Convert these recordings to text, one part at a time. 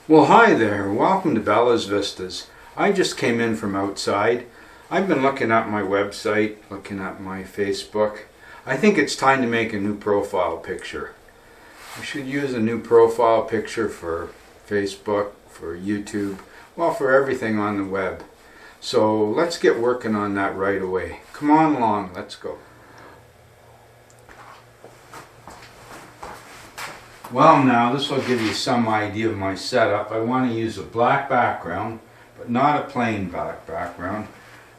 Well, hi there. Welcome to Bella's Vistas. I just came in from outside. I've been looking at my website, looking at my Facebook. I think it's time to make a new profile picture. I should use a new profile picture for Facebook, for YouTube, well, for everything on the web. So let's get working on that right away. Come on along, let's go. Well, now this will give you some idea of my setup. I want to use a black background, but not a plain black background.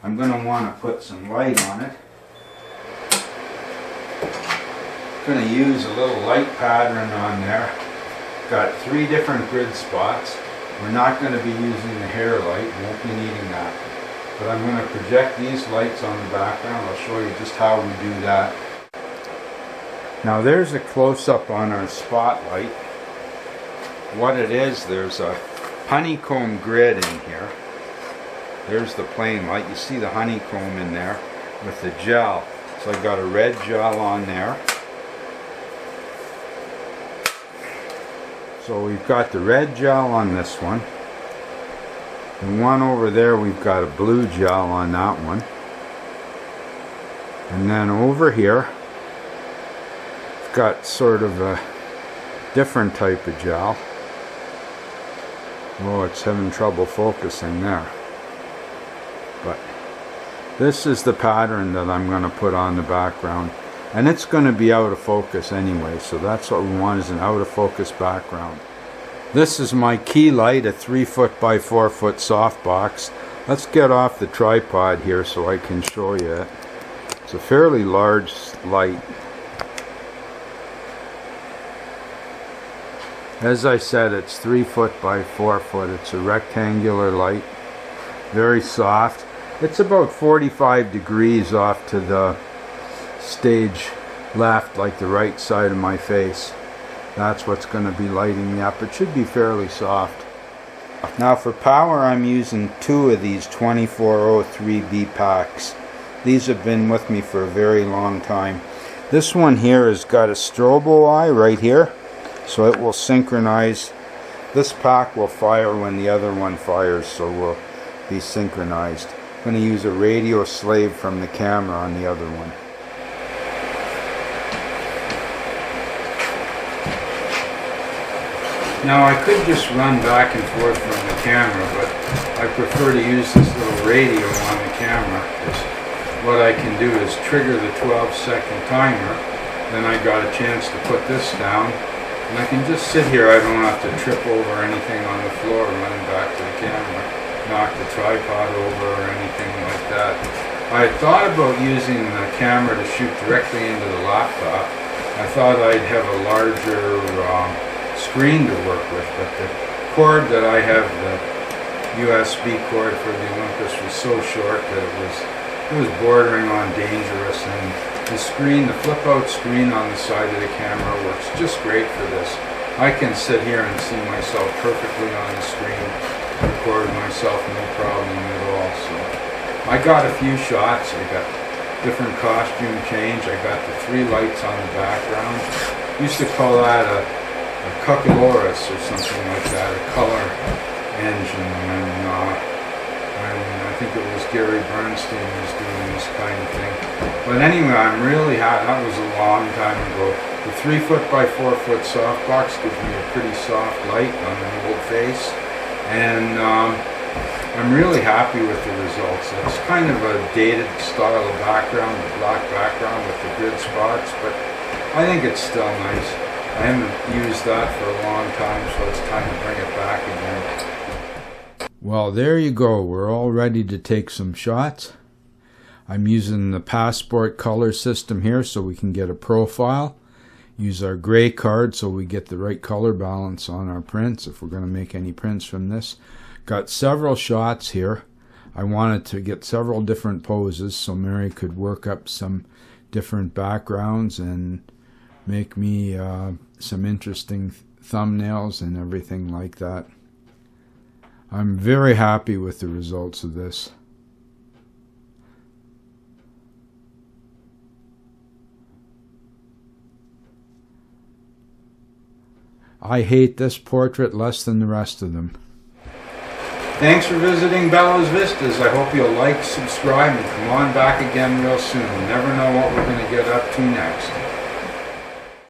I'm going to want to put some light on it. I'm going to use a little light pattern on there. Got 3 different grid spots. We're not going to be using the hair light, won't be needing that. But I'm going to project these lights on the background. I'll show you just how we do that. Now there's a close-up on our spotlight. What it is, there's a honeycomb grid in here. There's the plain light. You see the honeycomb in there with the gel. So I got a red gel on there. So we've got the red gel on this one. And one over there we've got a blue gel on that one. And then over here got sort of a different type of gel. Oh, it's having trouble focusing there. But this is the pattern that I'm going to put on the background. And it's going to be out of focus anyway, so that's what we want, is an out of focus background. This is my key light, a 3-foot by 4-foot softbox. Let's get off the tripod here so I can show you it. It's a fairly large light. As I said, it's 3-foot by 4-foot. It's a rectangular light, very soft. It's about 45 degrees off to the stage left, like the right side of my face. That's what's going to be lighting me up. It should be fairly soft. Now for power, I'm using 2 of these 2403B packs. These have been with me for a very long time. This one here has got a strobo eye right here. So it will synchronize. This pack will fire when the other one fires, so we'll be synchronized. I'm going to use a radio slave from the camera on the other one. Now I could just run back and forth from the camera, but I prefer to use this little radio on the camera. What I can do is trigger the 12-second timer, then I got a chance to put this down. And I can just sit here, I don't have to trip over anything on the floor running back to the camera, knock the tripod over or anything like that. I had thought about using the camera to shoot directly into the laptop. I thought I'd have a larger screen to work with, but the cord that I have, the USB cord for the Olympus, was so short that it was bordering on dangerous, and the screen, the flip-out screen on the side of the camera works just great for this. I can sit here and see myself perfectly on the screen, record myself no problem at all. So I got a few shots. I got different costume change. I got the 3 lights on the background. Used to call that a cuckolorus or something like that, a color engine. And I think it was Gary Bernstein who was doing this kind of thing. But anyway, I'm really happy. That was a long time ago. The 3-foot by 4-foot softbox gives me a pretty soft light on an old face. And I'm really happy with the results. It's kind of a dated style of background, the black background with the grid spots, but I think it's still nice. I haven't used that for a long time, so it's time to bring it back again. Well, there you go. We're all ready to take some shots. I'm using the Passport color system here so we can get a profile. Use our gray card so we get the right color balance on our prints if we're going to make any prints from this. Got several shots here. I wanted to get several different poses so Mary could work up some different backgrounds and make me some interesting thumbnails and everything like that. I'm very happy with the results of this. I hate this portrait less than the rest of them. Thanks for visiting Bellows Vistas. I hope you'll like, subscribe, and come on back again real soon. You never know what we're going to get up to next.